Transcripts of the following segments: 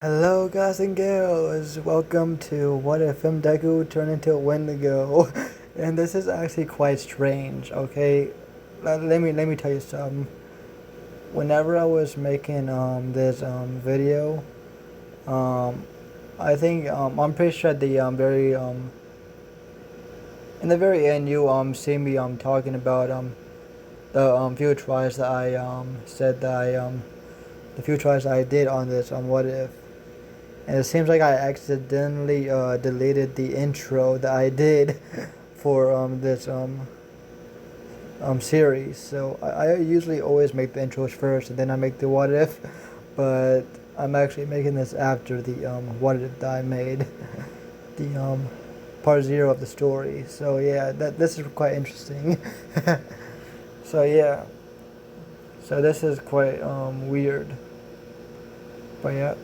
Hello guys and girls, welcome to What If Deku turned into Wendigo. And this is actually quite strange, okay? Let me tell you something. Whenever I was making this video, um I think I'm pretty sure the very in the very end you see me talking about the few tries that I said that I the few tries I did on this What If. And it seems like I accidentally deleted the intro that I did for this series. So I usually always make the intros first, and then I make the what if. But I'm actually making this after the what if that I made, the part 0 of the story. So yeah, this is quite interesting. So yeah, so this is quite weird. But yeah.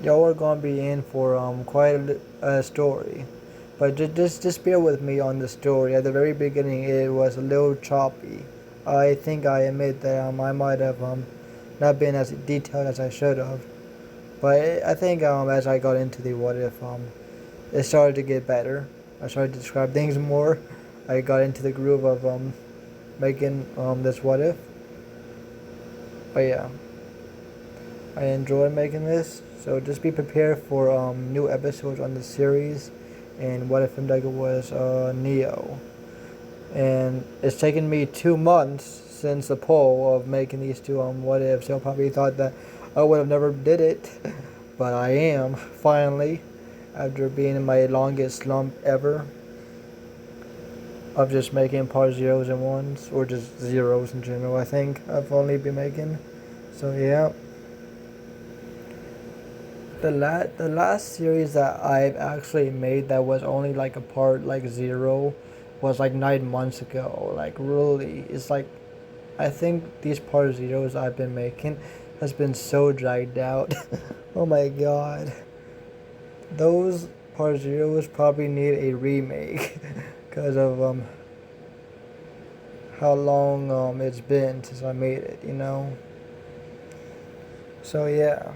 Y'all are gonna be in for quite a story, but just bear with me on the story. At the very beginning, it was a little choppy. I think I admit that I might have not been as detailed as I should have, but I think as I got into the what if it started to get better. I started to describe things more. I got into the groove of making this what if. But yeah, I enjoy making this. So just be prepared for new episodes on the series, and What If Wendigo was Neo. And it's taken me 2 months since the poll of making these two what ifs. You'll probably thought that I would have never did it, but I am finally, after being in my longest slump ever of just making part zeros and ones, or just zeros in general. I think I've only been making. So yeah. The last series that I've actually made that was only like a part like 0 was like 9 months ago. Like really, it's like I think these part zeros I've been making has been so dragged out. Oh my god, those part zeros probably need a remake because of how long it's been since I made it. So yeah.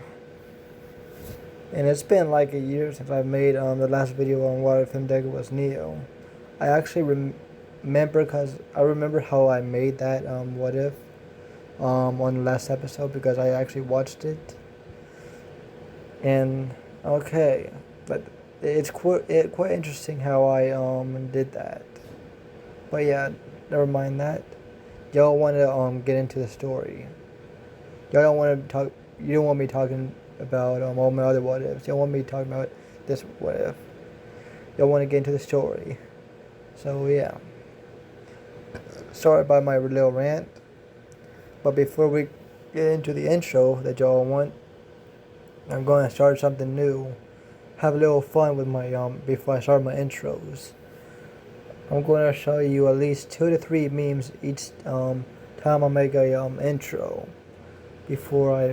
And it's been like a year since I made the last video on What If Deku was Neo. I actually remember because I remember how I made that what if on the last episode because I actually watched it. And okay, but it's quite interesting how I did that. But yeah, never mind that. Y'all want to get into the story. Y'all don't want to talk. You don't want me talking about all my other what ifs. You don't want me talking about this what if. Y'all want to get into the story. So yeah. Sorry about my little rant. But before we get into the intro that y'all want, I'm going to start something new. Have a little fun with my before I start my intros. I'm going to show you at least 2 to 3 memes each time I make a intro before I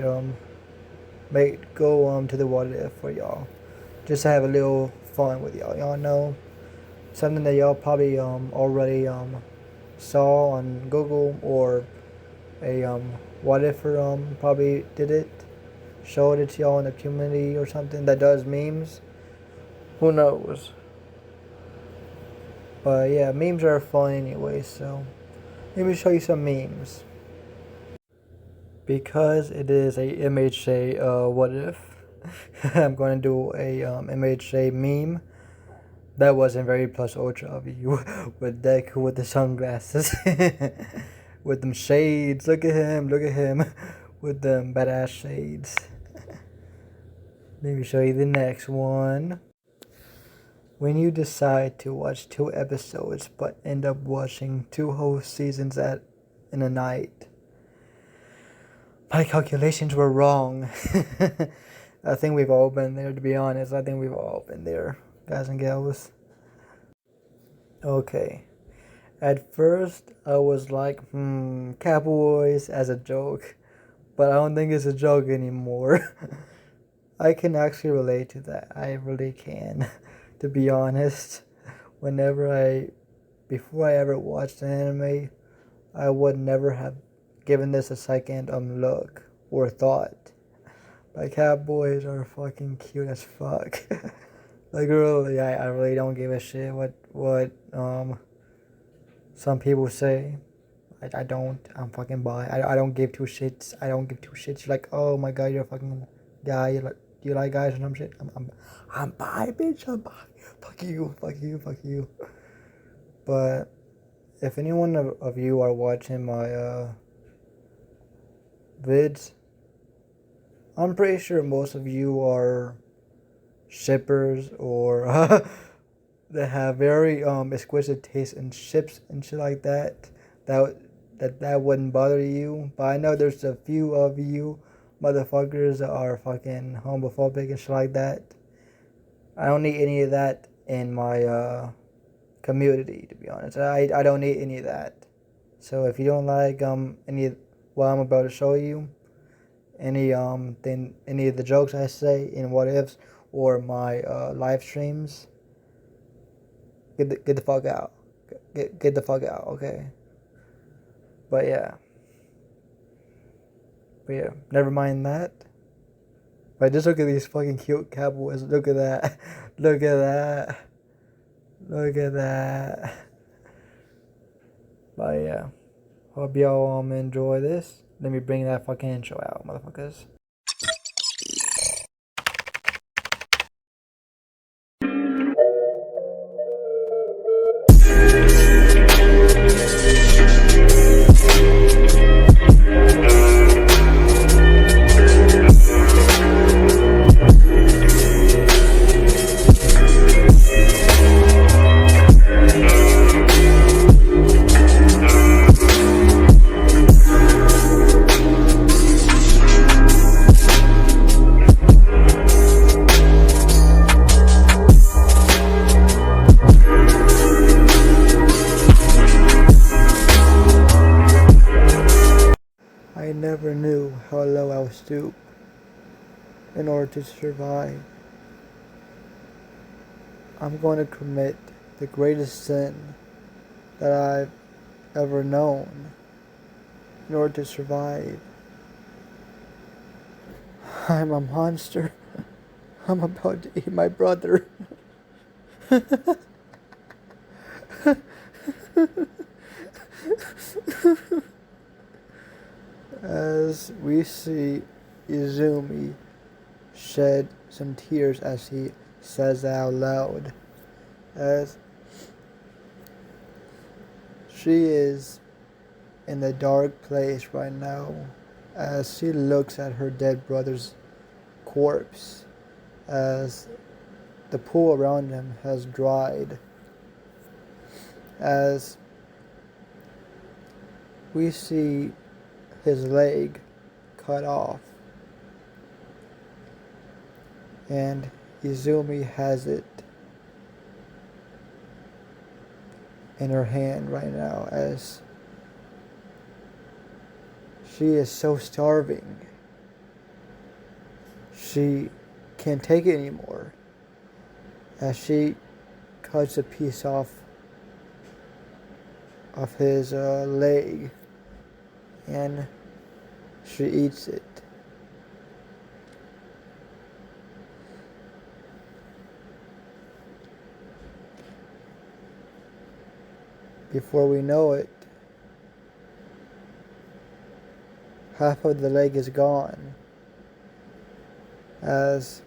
go to the what if for y'all, just to have a little fun with y'all. Y'all know something that y'all probably already saw on Google, or a what if probably did it, showed it to y'all in the community or something that does memes. Who knows? But yeah, memes are fun anyway. So let me show you some memes. Because it is a MHA what if, I'm going to do a MHA meme that wasn't very plus ultra of you with Deku with the sunglasses with them shades. Look at him with them badass shades. Let me show you the next one. When you decide to watch 2 episodes but end up watching 2 whole seasons in a night. My calculations were wrong. I think we've all been there, to be honest. I think we've all been there, guys and gals. Okay. At first, I was like, Cowboys as a joke. But I don't think it's a joke anymore. I can actually relate to that. I really can, to be honest. Before I ever watched an anime, I would never have given this a second look or thought. Like cat boys are fucking cute as fuck. Like really, I really don't give a shit what some people say. I don't. I'm fucking bi. I don't give two shits. I don't give two shits. You're like, oh my god, you're a fucking guy. You like guys or some shit? I'm bi, bitch. I'm bi. Fuck you. Fuck you. Fuck you. But if anyone of you are watching my vids, I'm pretty sure most of you are shippers or they have very exquisite taste in ships and shit like that. That wouldn't bother you. But I know there's a few of you motherfuckers that are fucking homophobic and shit like that. I don't need any of that in my community, to be honest. I don't need any of that. So if you don't like any of what I'm about to show you, any any of the jokes I say in what ifs or my live streams, get the fuck out. Get the fuck out, okay? But yeah. Never mind that. But just look at these fucking cute cowboys. Look at that. Look at that. Look at that. But yeah. Hope y'all enjoy this. Let me bring that fucking intro out, motherfuckers. I never knew how low I would stoop in order to survive. I'm going to commit the greatest sin that I've ever known in order to survive. I'm a monster. I'm about to eat my brother. As we see Izumi shed some tears as he says out loud, as she is in a dark place right now, as she looks at her dead brother's corpse, as the pool around him has dried, as we see his leg cut off, and Izumi has it in her hand right now, as she is so starving. She can't take it anymore, as she cuts a piece off of his leg and she eats it. Before we know it, half of the leg is gone, as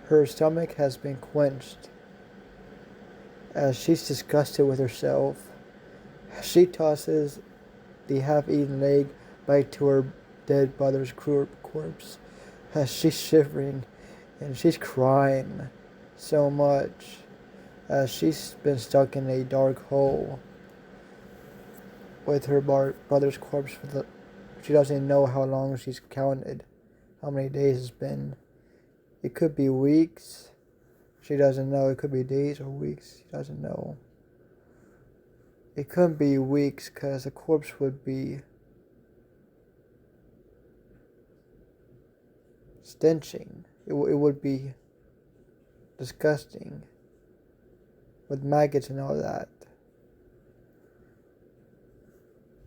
her stomach has been quenched, as she's disgusted with herself. She tosses the half-eaten leg back to her dead brother's corpse, as she's shivering and she's crying so much, as she's been stuck in a dark hole with her brother's corpse she doesn't know how long she's counted, how many days it's been. It could be weeks. She doesn't know. It could be days or weeks. She doesn't know. It couldn't be weeks because the corpse would be stenching. It would be disgusting with maggots and all that.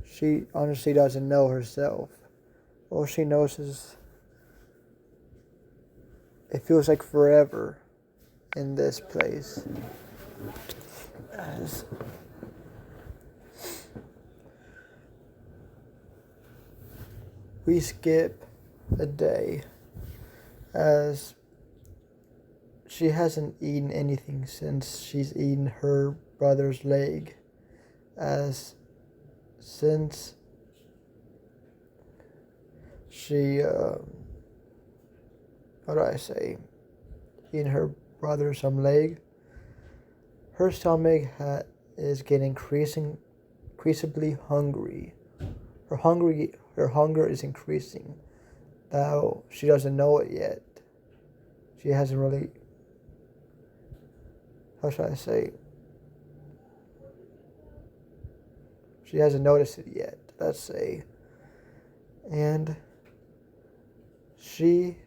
She honestly doesn't know herself. all she knows is it feels like forever in this place. As we skip a day, as she hasn't eaten anything since she's eaten her brother's leg, as since she how do I say, eaten her brother's leg, her stomach is getting increasingly hungry. Her hunger is increasing, though she doesn't know it yet. She hasn't really, how should I say, she hasn't noticed it yet, let's say. And she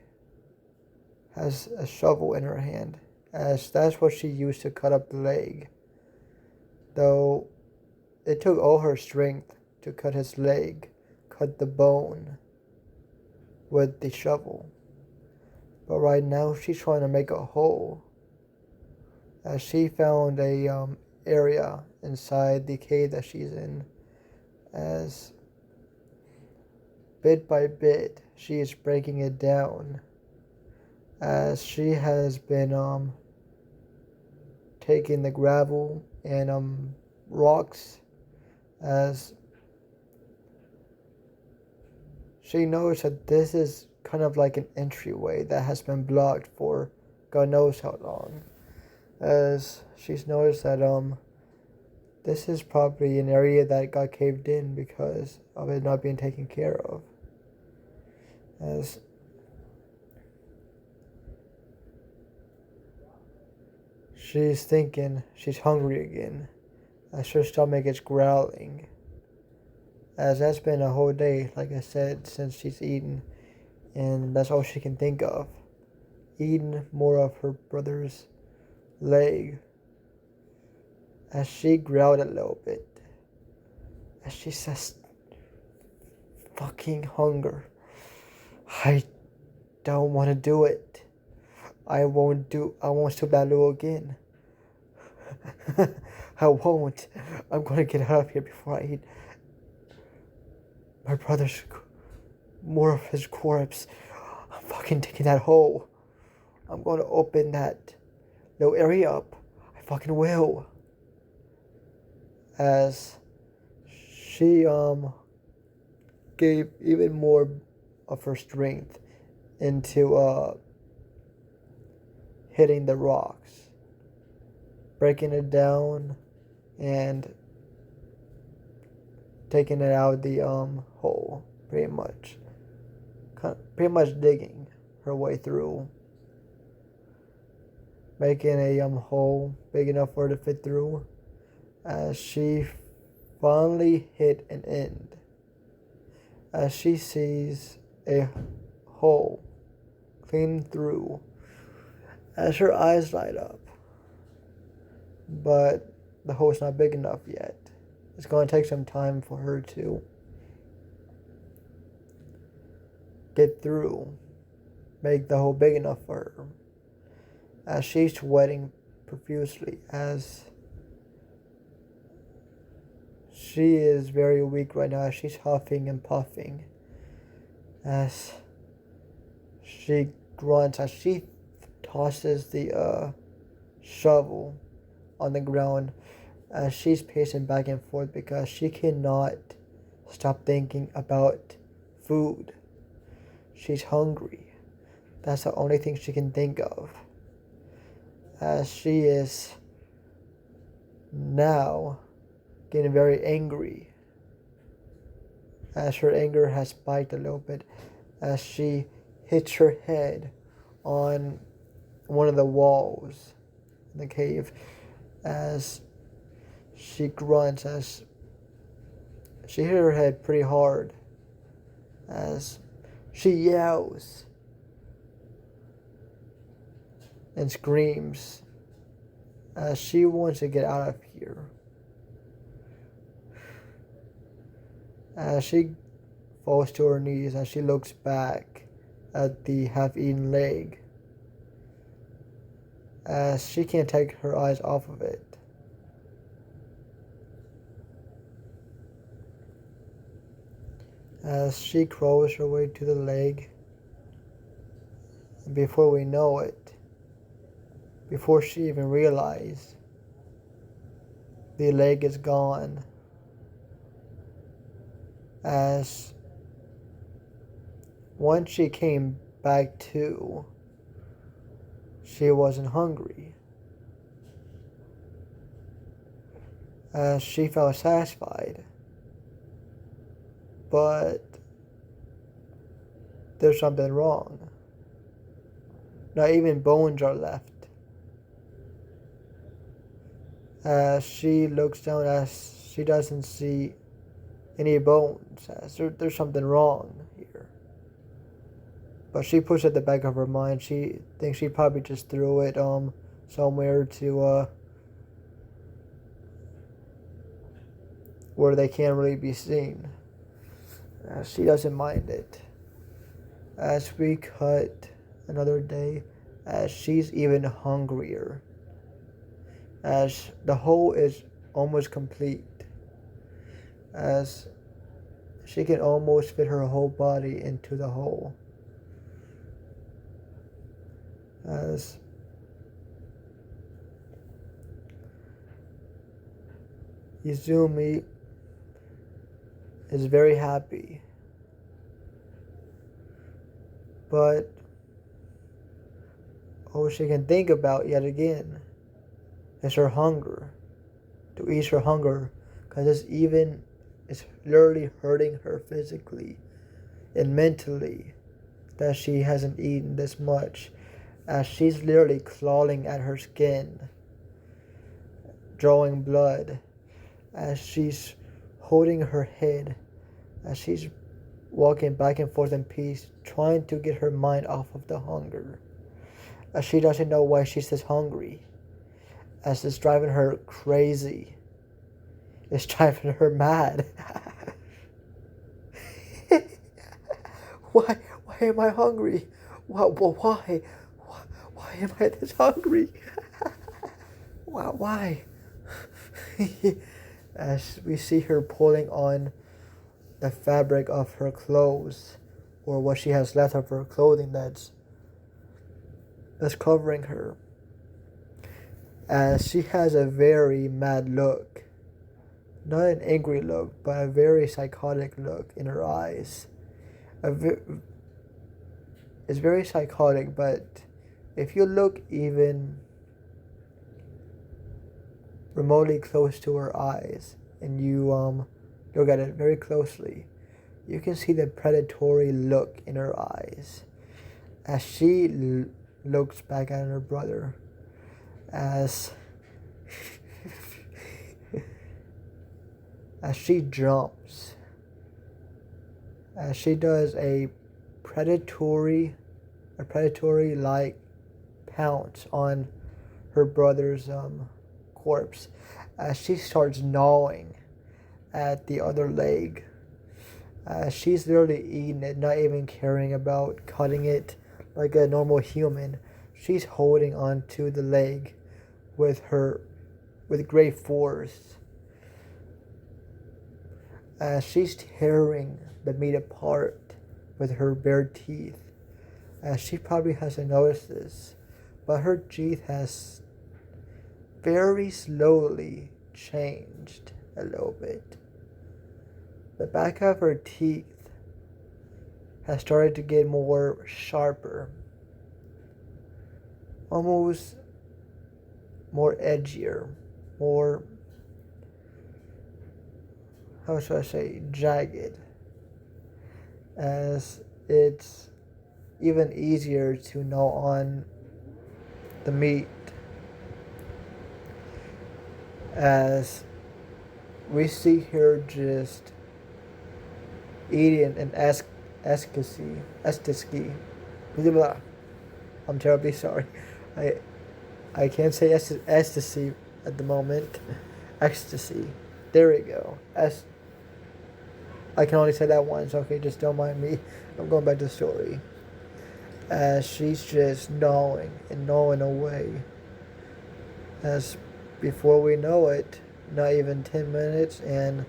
has a shovel in her hand, as that's what she used to cut up the leg. Though it took all her strength to cut his leg, cut the bone with the shovel. But right now she's trying to make a hole, as she found a area inside the cave that she's in, as bit by bit she is breaking it down, as she has been taking the gravel and rocks, as she knows that this is kind of like an entryway that has been blocked for God knows how long, as she's noticed that this is probably an area that got caved in because of it not being taken care of. As she's thinking she's hungry again, as her stomach is growling, as that's been a whole day, like I said, since she's eaten, and that's all she can think of, eating more of her brother's leg. As she growled a little bit, as she says, fucking hunger, I don't want to do it. I won't stoop that low again. I won't. I'm going to get out of here before I eat my brother's, more of his corpse. I'm fucking taking that hole. I'm going to open that little area up. I fucking will. As she gave even more of her strength into hitting the rocks, breaking it down, and taking it out of the hole, pretty much digging her way through, making a hole big enough for her to fit through, as she finally hit an end, as she sees a hole clean through, as her eyes light up. But the hole's not big enough yet. It's going to take some time for her to get through, make the hole big enough for her, as she's sweating profusely, as she is very weak right now. She's huffing and puffing, as she grunts, as she tosses the shovel on the ground, as she's pacing back and forth because she cannot stop thinking about food. She's hungry. That's the only thing she can think of, as she is now getting very angry, as her anger has spiked a little bit, as she hits her head on one of the walls in the cave, as she grunts, as she hit her head pretty hard, as she yells and screams, as she wants to get out of here. As she falls to her knees as she looks back at the half-eaten leg, as she can't take her eyes off of it. As she crawls her way to the leg, and before we know it, before she even realized, the leg is gone. As once she came back to, she wasn't hungry. As she felt satisfied. But there's something wrong. Not even bones are left. As she looks down, as she doesn't see any bones, as there's something wrong here. But she puts it at the back of her mind. She thinks she probably just threw it somewhere to where they can't really be seen. She doesn't mind it. As we cut another day, as she's even hungrier. As the hole is almost complete. As she can almost fit her whole body into the hole. As Izumi is very happy, but all she can think about yet again is her hunger, to ease her hunger, because it's literally hurting her physically and mentally that she hasn't eaten this much, as she's literally clawing at her skin, drawing blood, as she's holding her head, as she's walking back and forth in peace, trying to get her mind off of the hunger, as she doesn't know why she's this hungry, as it's driving her crazy, it's driving her mad. Why am I hungry? Why am I this hungry? Why? As we see her pulling on the fabric of her clothes, or what she has left of her clothing that's covering her, as she has a very mad look, not an angry look, but a very psychotic look in her eyes. It's very psychotic, but if you look even remotely close to her eyes, and you look at it very closely, you can see the predatory look in her eyes as she looks back at her brother, as as she jumps, as she does a predatory like pounce on her brother's corpse, as she starts gnawing at the other leg. She's literally eating it, not even caring about cutting it like a normal human. She's holding on to the leg with great force. She's tearing the meat apart with her bare teeth. She probably hasn't noticed this, but her teeth has very slowly changed a little bit. The back of her teeth has started to get more sharper, almost more edgier, more, how should I say, jagged, as it's even easier to gnaw on the meat, as we see her just eating an ecstasy. I'm terribly sorry. I can't say ecstasy at the moment. Ecstasy. There we go. I can only say that once. Okay, just don't mind me. I'm going back to the story. As she's just gnawing and gnawing away. As before we know it, not even 10 minutes, and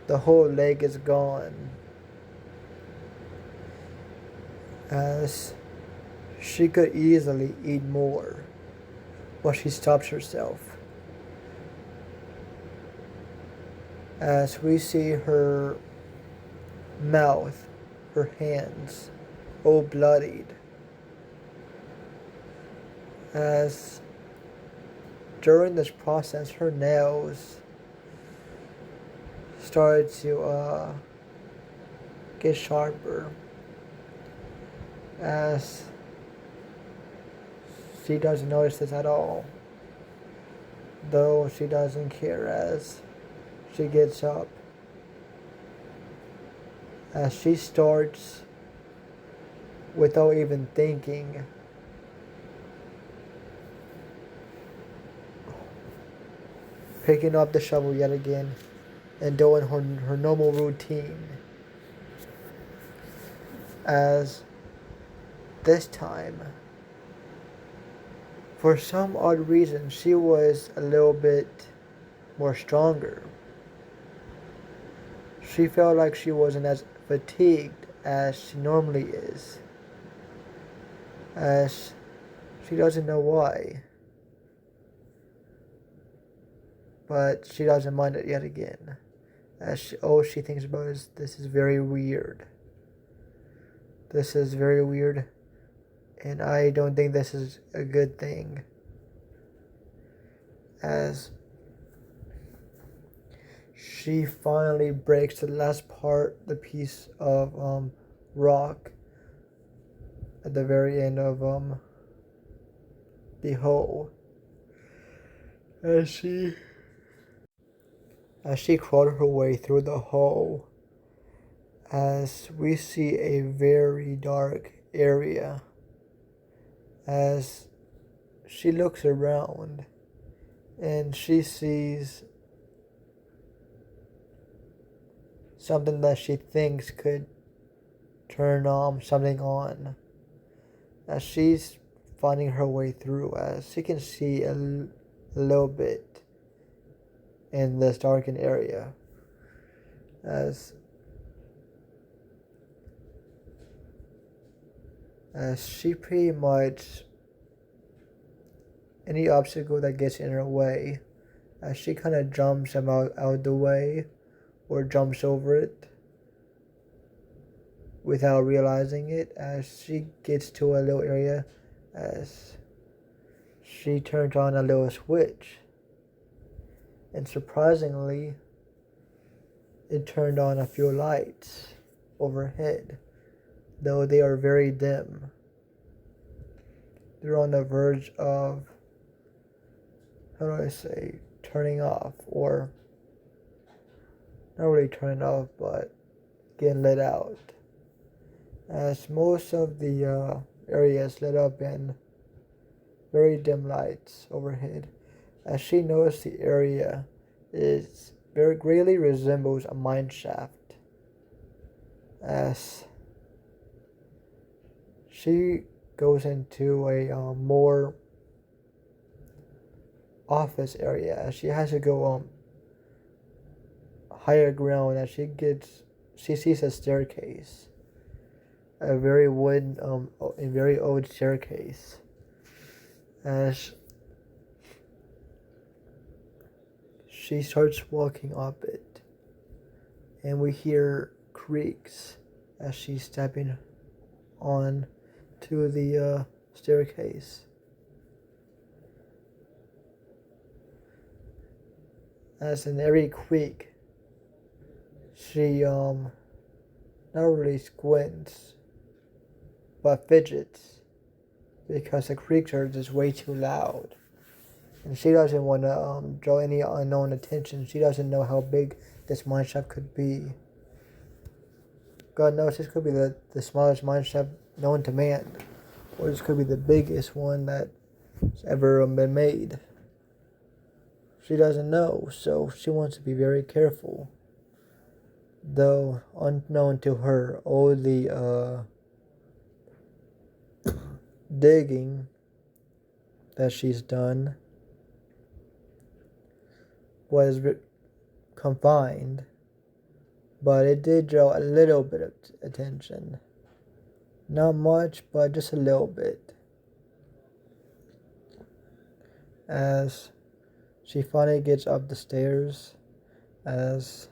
the whole leg is gone. As she could easily eat more, but she stops herself. As we see her mouth, her hands, all bloodied. As during this process, her nails started to get sharper. As she doesn't notice this at all, though she doesn't care. As she gets up, as she starts, without even thinking, picking up the shovel yet again and doing her normal routine. As this time, for some odd reason, she was a little bit more stronger. She felt like she wasn't as fatigued as she normally is. As she doesn't know why. But she doesn't mind it yet again. As all she thinks about is, this is very weird. This is very weird. And I don't think this is a good thing. As she finally breaks the last part, the piece of rock at the very end of the hole. As she crawled her way through the hole, as we see a very dark area. As she looks around and she sees something that she thinks could turn something on. As she's finding her way through, as she can see a little bit in this darkened area. As she pretty much, any obstacle that gets in her way, as she kind of jumps them out the way or jumps over it without realizing it. As she gets to a little area, as she turns on a little switch, and surprisingly it turned on a few lights overhead, though they are very dim. They're on the verge of, how do I say, turning off, or not really turning off, but getting lit out. As most of the area is lit up in very dim lights overhead. As she noticed, the area is very greatly resembles a mineshaft. As she goes into a more office area, as she has to go higher ground. As she sees a staircase, a very a very old staircase. As she starts walking up it, and we hear creaks as she's stepping on to the staircase. As in every creak, she not really squints, but fidgets, because the creaks are just way too loud. And she doesn't want to draw any unknown attention. She doesn't know how big this mineshaft could be. God knows this could be the smallest mineshaft known to man. Or this could be the biggest one that's ever been made. She doesn't know, so she wants to be very careful. though unknown to her, all the digging that she's done was confined, but it did draw a little bit of attention. Not much, but just a little bit. As she finally gets up the stairs, as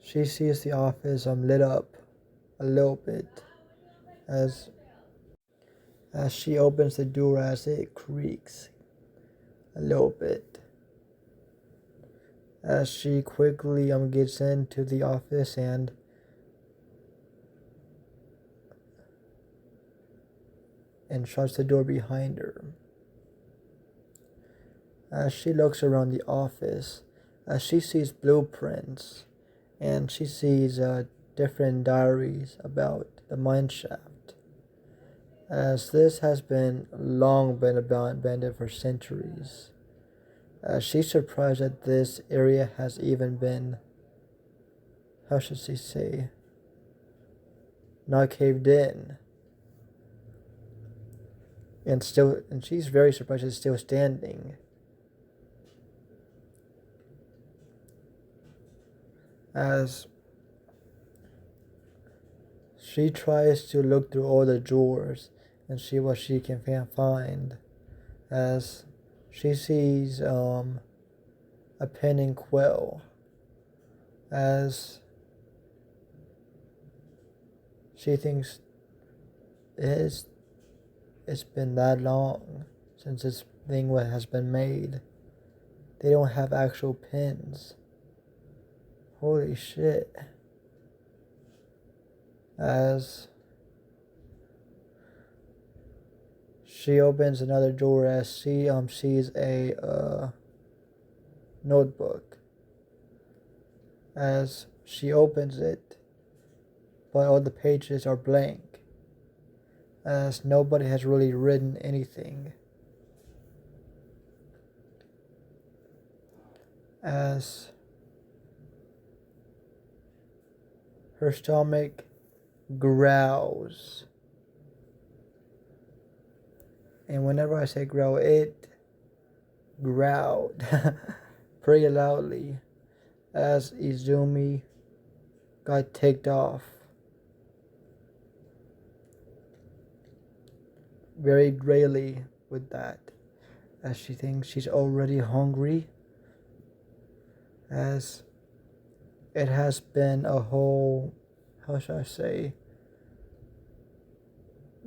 she sees the office lit up a little bit, as she opens the door, as it creaks a little bit, as she quickly gets into the office and shuts the door behind her. As she looks around the office, as she sees blueprints, and she sees different diaries about the mineshaft, as this has been long been abandoned for centuries. She's surprised that this area has even been, how should she say, not caved in. And she's very surprised it's still standing. As she tries to look through all the drawers and see what she can find, as she sees a pen and quill, as she thinks it's been that long since this thing has been made. They don't have actual pens. Holy shit. As she opens another door, as she sees a notebook. As she opens it, but all the pages are blank, as nobody has really written anything. As her stomach growls. And whenever I say growl, it growled pretty loudly, as Izumi got ticked off. Very greatly with that, as she thinks she's already hungry, as it has been a whole, how should I say,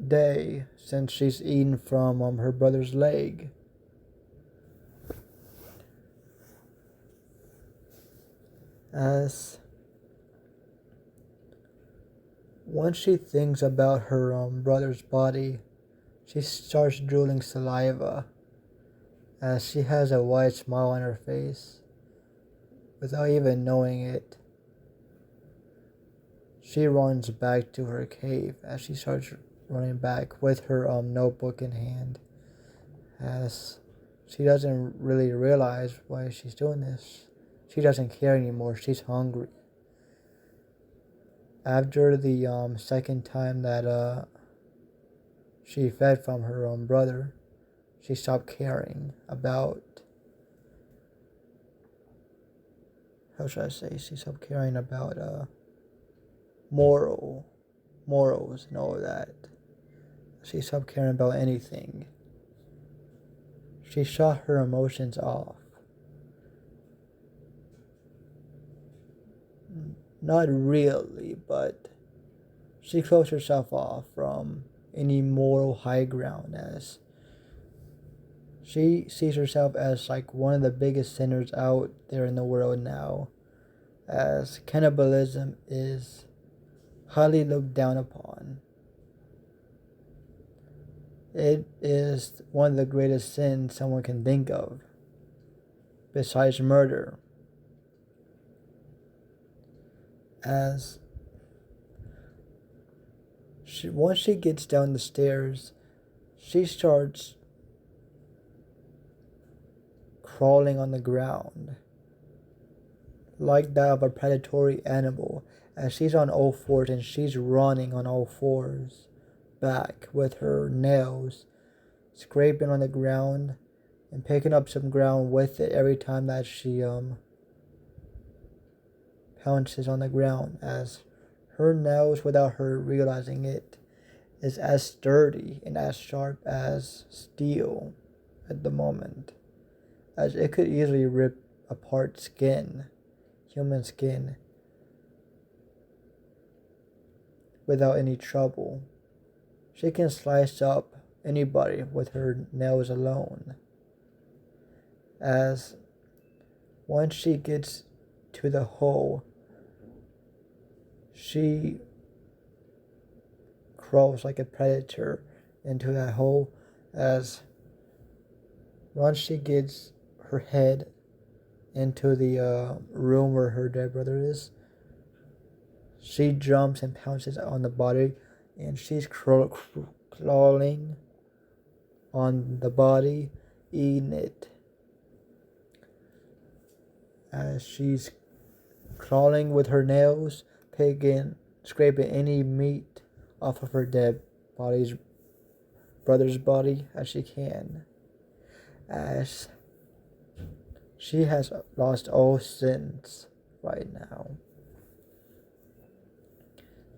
day since she's eaten from her brother's leg. As once she thinks about her brother's body, she starts drooling saliva, as she has a wide smile on her face without even knowing it. She runs back to her cave, as she starts running back with her notebook in hand, as she doesn't really realize why she's doing this. She doesn't care anymore. She's hungry. After the second time that she fed from her own brother, she stopped caring about, how should I say, she stopped caring about morals and all of that. She stopped caring about anything. She shut her emotions off. Not really, but she closed herself off from any moral high ground, as she sees herself as like one of the biggest sinners out there in the world now, as cannibalism is highly looked down upon. It is one of the greatest sins someone can think of, besides murder. As once she gets down the stairs, she starts crawling on the ground, like that of a predatory animal, as she's on all fours and she's running on all fours back with her nails, scraping on the ground and picking up some ground with it every time that she pounces on the ground, as her nails, without her realizing it, is as sturdy and as sharp as steel at the moment, as it could easily rip apart skin, human skin, without any trouble. She can slice up anybody with her nails alone, as once she gets to the hole, she crawls like a predator into that hole, as once she gets her head into the room where her dead brother is, she jumps and pounces on the body, and she's crawling on the body, eating it. As she's crawling with her nails, scraping any meat off of her dead brother's body as she can, as she has lost all sense right now,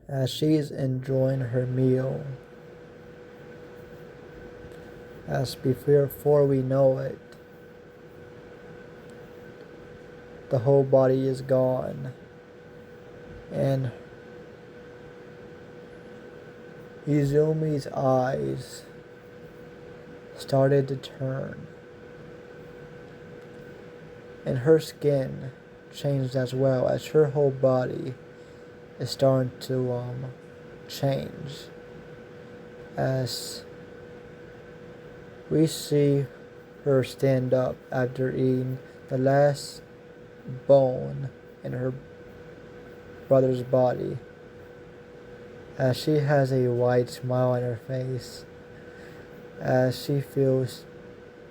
as she's enjoying her meal, as before we know it, the whole body is gone, and Izumi's eyes started to turn, and her skin changed as well, as her whole body is starting to change, as we see her stand up after eating the last bone in her brother's body, as she has a wide smile on her face, as she feels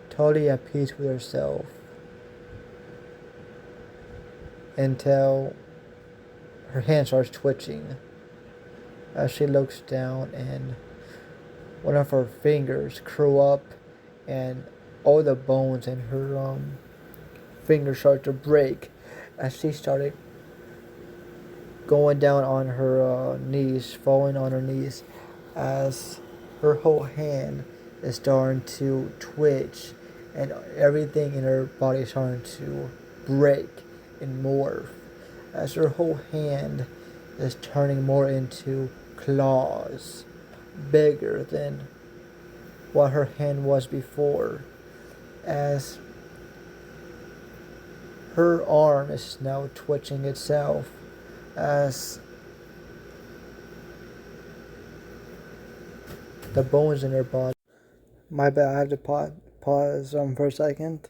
totally at peace with herself, until her hand starts twitching, as she looks down and one of her fingers curl up, and all the bones in her fingers start to break, as she started going down on her knees, falling on her knees, as her whole hand is starting to twitch, and everything in her body is starting to break and morph, as her whole hand is turning more into claws, bigger than what her hand was before, as her arm is now twitching itself, as the bones in her body. My bad, I have to pause for a second.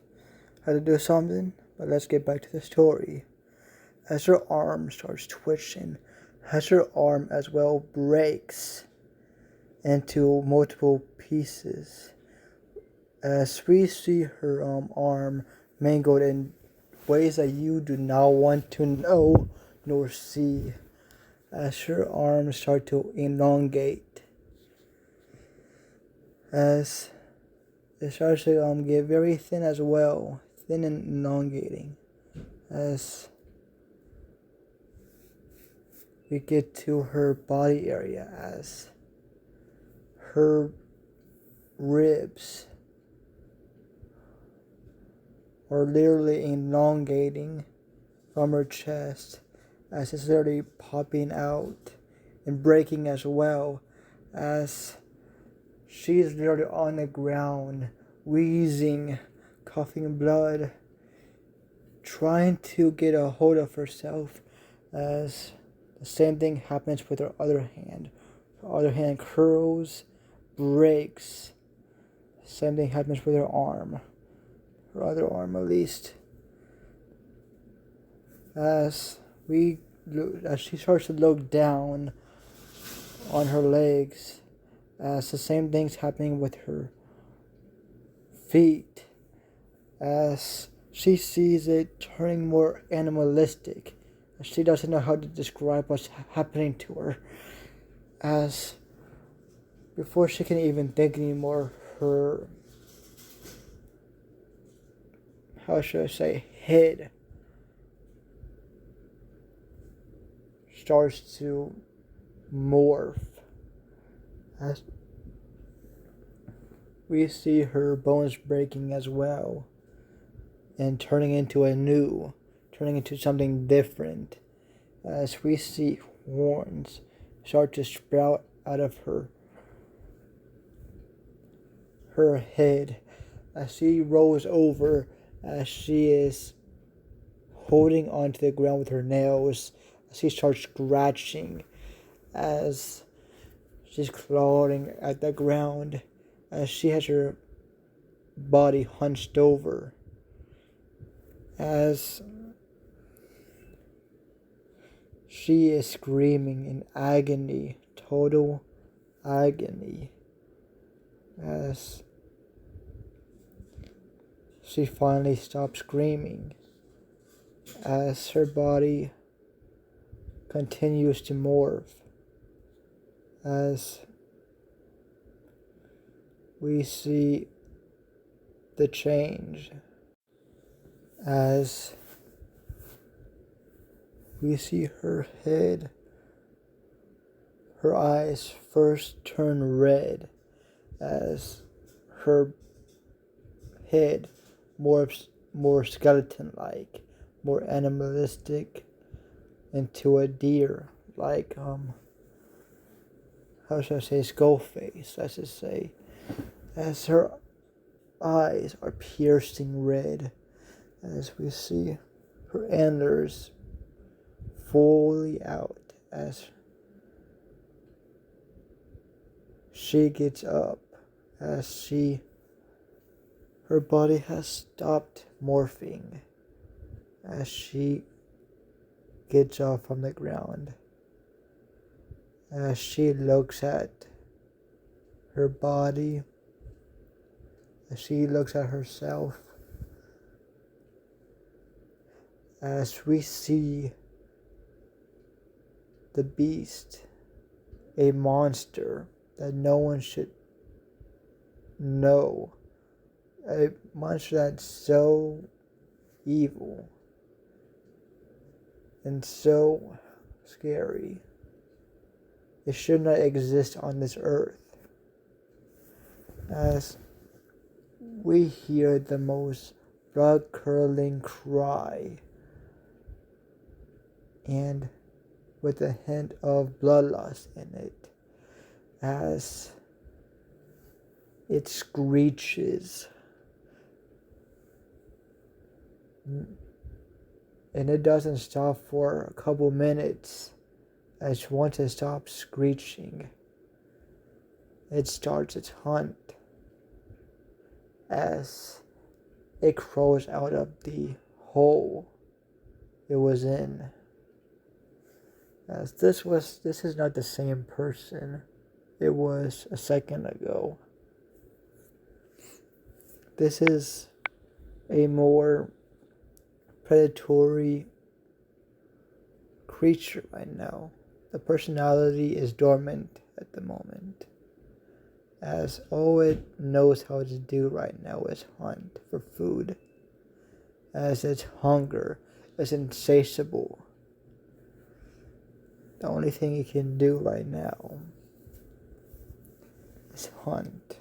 I had to do something, but let's get back to the story. As her arm starts twitching, as her arm as well breaks into multiple pieces, as we see her arm mangled in ways that you do not want to know nor see, as her arms start to elongate, as it starts to get very thin as well, thin and elongating, as we get to her body area, as her ribs are literally elongating from her chest, as it's literally popping out and breaking as well, as she's literally on the ground, wheezing, coughing blood, trying to get a hold of herself, as the same thing happens with her other hand. Her other hand curls, breaks. Same thing happens with her arm. Her other arm, at least. As she starts to look down on her legs, as the same thing's happening with her feet, as She sees it turning more animalistic. She doesn't know how to describe what's happening to her. As before she can even think anymore, her, how should I say, head starts to morph. As we see her bones breaking as well and turning into something different. As we see horns start to sprout out of her head as she rolls over, as she is holding onto the ground with her nails, as she starts scratching, as she's clawing at the ground, as she has her body hunched over, as she is screaming in agony, total agony, as she finally stops screaming, as her body continues to morph, as we see the change, as we see her head, her eyes first turn red, as her head morphs more skeleton-like, more animalistic, into a deer, like, how should I say, skull face, let's just say, as her eyes are piercing red, as we see her antlers fully out, as she gets up, as her body has stopped morphing, as she gets up from the ground, as she looks at her body, as she looks at herself, as we see the beast, a monster that no one should know, a monster that's so evil and so scary. It should not exist on this earth. As we hear the most blood-curdling cry, and with a hint of bloodlust in it, as it screeches, and it doesn't stop for a couple minutes, as once it stops screeching, it starts its hunt, as it crawls out of the hole it was in. As this is not the same person it was a second ago. This is a more predatory creature right now. The personality is dormant at the moment, as all it knows how to do right now is hunt for food, as its hunger is insatiable. The only thing it can do right now is hunt.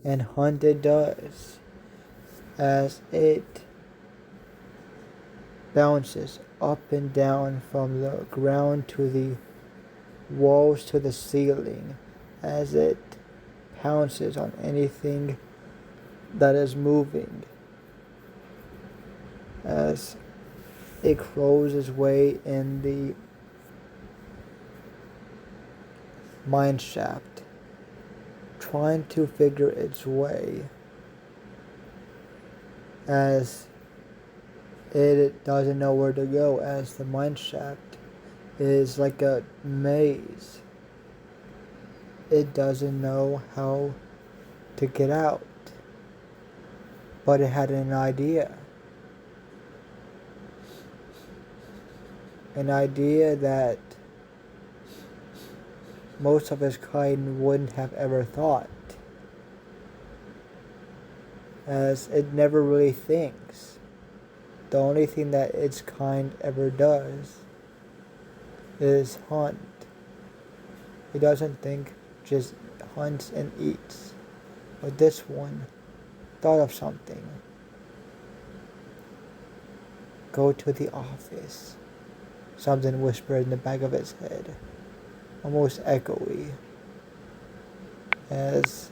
And hunt it does, as it bounces up and down from the ground to the walls to the ceiling, as it pounces on anything that is moving, as it crawls its way in the mineshaft, trying to figure its way, as it doesn't know where to go, as the mineshaft is like a maze. It doesn't know how to get out. but it had an idea. An idea that most of its kind wouldn't have ever thought, as it never really thinks. The only thing that its kind ever does is hunt. It doesn't think, just hunts and eats. But this one thought of something. Go to the office. Something whispered in the back of its head, almost echoey, as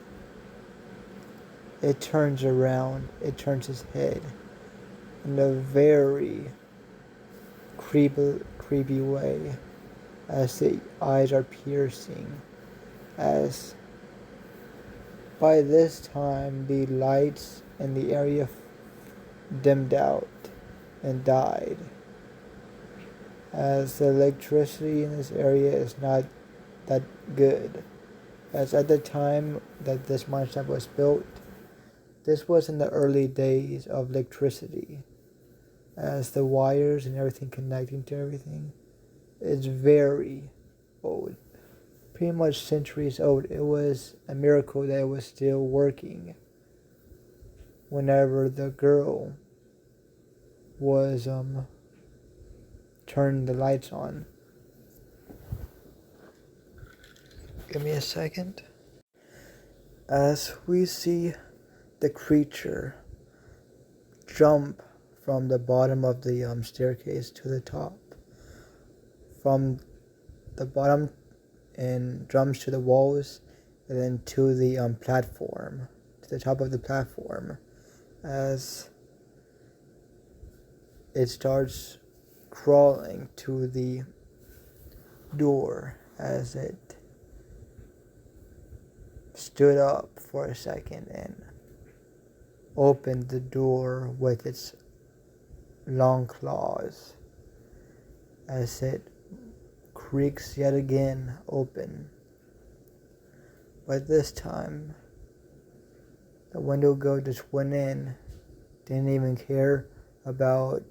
it turns around, it turns its head in a very creepy way, as the eyes are piercing, as by this time the lights in the area dimmed out and died, as the electricity in this area is not that good, as at the time that this mineshaft was built, this was in the early days of electricity, as the wires and everything connecting to everything is very old, pretty much centuries old. It was a miracle that it was still working whenever the girl was turning the lights on. Give me a second. As we see the creature jump from the bottom of the staircase to the top, from the bottom and jumps to the walls, and then to the platform, to the top of the platform, as it starts crawling to the door, as it stood up for a second and opened the door with its long claws, as it creaks yet again open. But this time, the Wendigo just went in, didn't even care about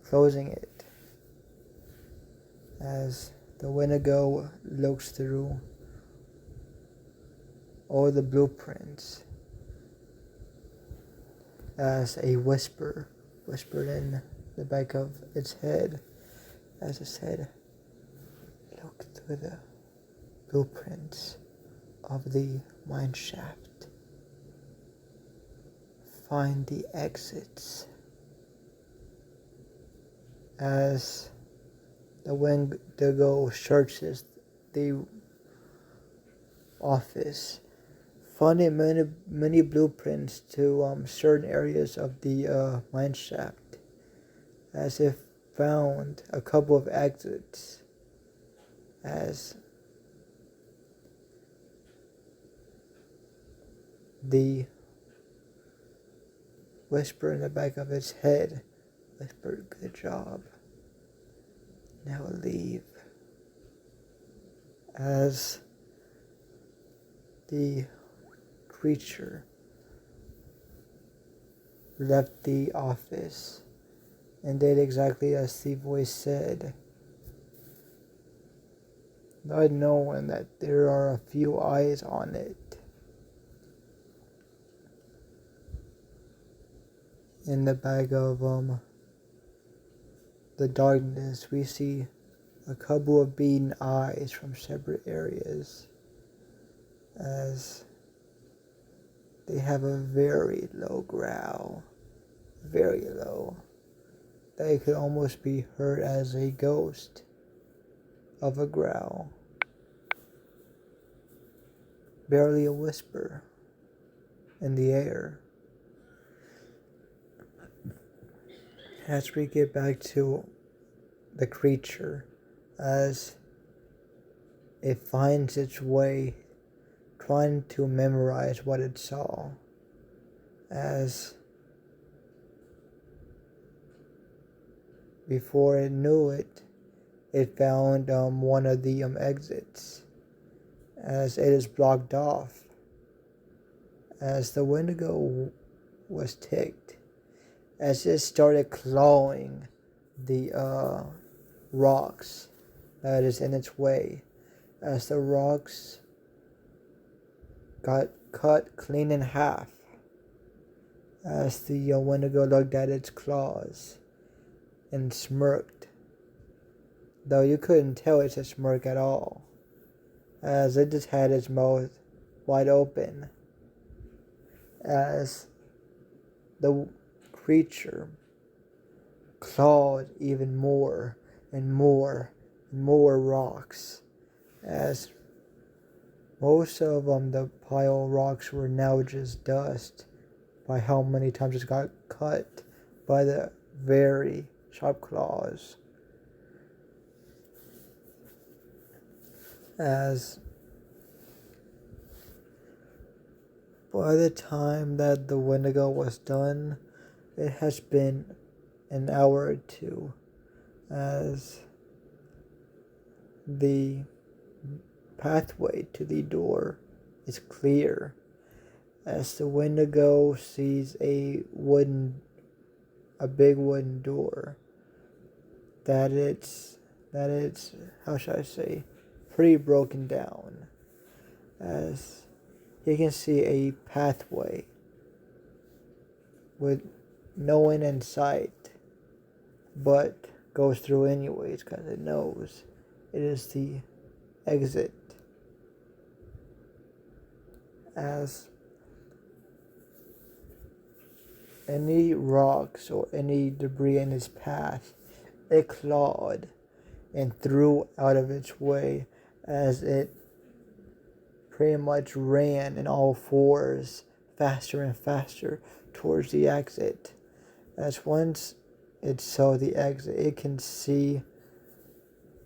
closing it, as the Wendigo looks through all the blueprints, as a whispered in the back of its head, as it said, look through the blueprints of the mineshaft, find the exits. As the Wendigo searches the office, finding many blueprints to certain areas of the mineshaft, as if found a couple of exits, as the whisper in the back of its head whispered, good job, now leave, as the creature left the office and did exactly as the voice said, not knowing that there are a few eyes on it. In the back of the darkness, we see a couple of beaten eyes from separate areas, as they have a very low growl, very low, that it could almost be heard as a ghost of a growl, barely a whisper in the air. As we get back to the creature, as it finds its way trying to memorize what it saw, as before it knew it, it found one of the exits, as it is blocked off, as the Wendigo was ticked as it started clawing the rocks that is in its way, as the rocks got cut clean in half, as the Wendigo looked at its claws and smirked, though you couldn't tell it's a smirk at all, as it just had its mouth wide open, as the creature clawed even more and more and more rocks, as most of the pile of rocks were now just dust by how many times it got cut by the very sharp claws. As by the time that the Wendigo was done, it has been an hour or two, as the pathway to the door is clear, as the Wendigo sees a big wooden door that it's how should I say, pretty broken down, as you can see a pathway with no one in sight, but goes through anyways because it knows it is the exit, as any rocks or any debris in its path it clawed and threw out of its way, as it pretty much ran in all fours faster and faster towards the exit, as once it saw the exit it can see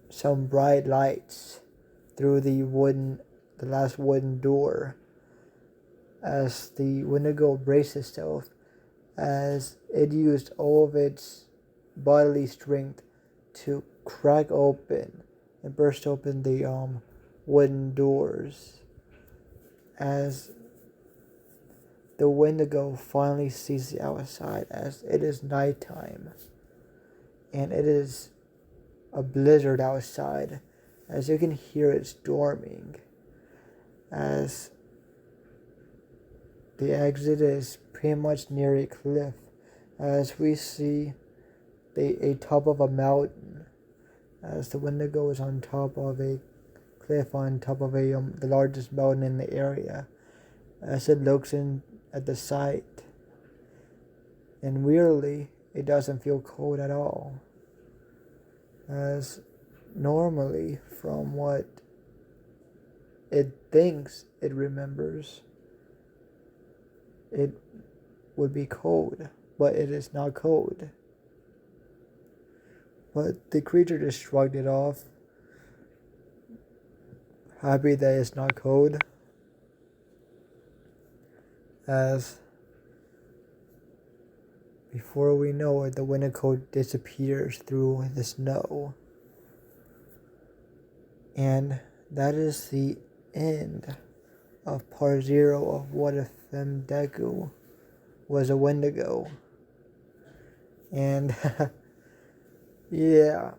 some bright lights through the last wooden door, as the Wendigo braced itself, as it used all of its bodily strength to crack open and burst open the wooden doors, as the Wendigo finally sees the outside, as it is nighttime and it is a blizzard outside, as you can hear it storming, as the exit is pretty much near a cliff, as we see a top of a mountain, as the Wendigo is on top of a cliff on top of the largest mountain in the area, as it looks in at the sight, and weirdly it doesn't feel cold at all, as normally from what it thinks it remembers it would be cold, but it is not cold. But the creature just shrugged it off, happy that it's not cold, as before we know it, the Wendigo disappears through the snow. And that is the end of part 0 of What If Deku was a Wendigo. And yeah,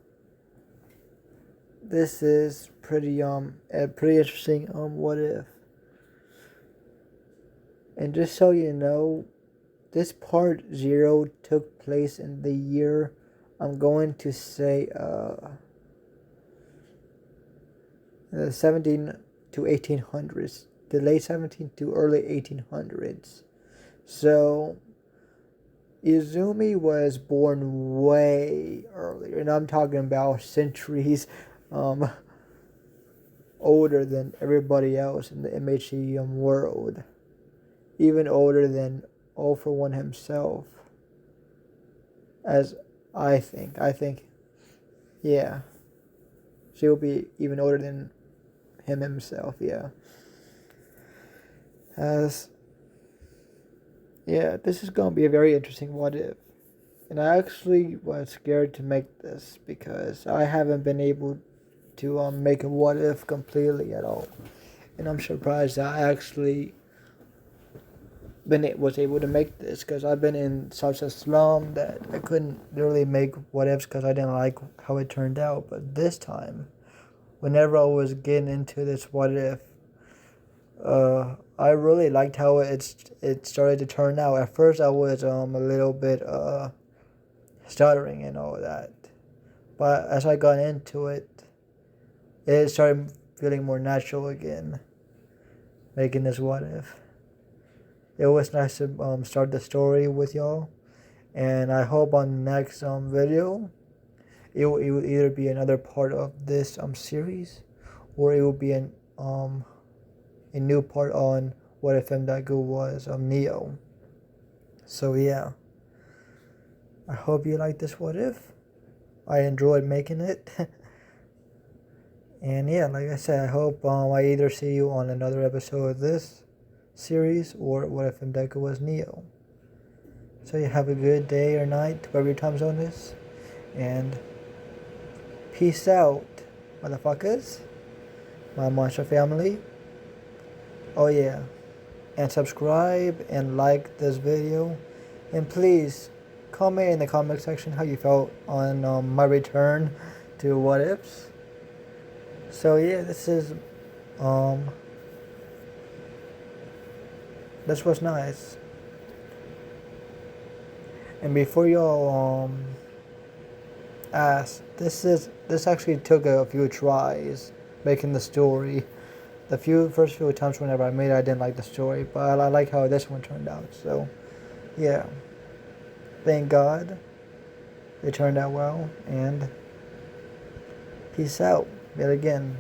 this is pretty a pretty interesting what if. And just so you know, this part 0 took place in the year, I'm going to say the 17 to 1800s, the late 17 to early 1800s. So Izumi was born way earlier, and I'm talking about centuries older than everybody else in the MHE world, even older than All For One himself, as I think, yeah, she'll be even older than him himself, yeah. As, yeah, this is going to be a very interesting what if. And I actually was scared to make this because I haven't been able to make a what if completely at all. And I'm surprised I actually was able to make this, because I've been in such a slum that I couldn't really make what ifs because I didn't like how it turned out. But this time, whenever I was getting into this what if, I really liked how it started to turn out. At first, I was a little bit stuttering and all that, but as I got into it, it started feeling more natural again. Making this what if. It was nice to start the story with y'all, and I hope on the next video it will either be another part of this series, or it will be a new part on what if Deku was Neo. So yeah, I hope you like this what if. I enjoyed making it. And yeah, like I said, I hope I either see you on another episode of this series, or what if Deku was Neo. So you have a good day or night, wherever your time zone is, and peace out, motherfuckers, my monster family. Oh yeah, and subscribe and like this video, and please comment in the comment section how you felt on my return to what ifs. So yeah, this was nice. And before y'all ask, this actually took a few tries making the story. The first few attempts whenever I made it, I didn't like the story, but I like how this one turned out. So yeah, thank God it turned out well, and peace out yet again.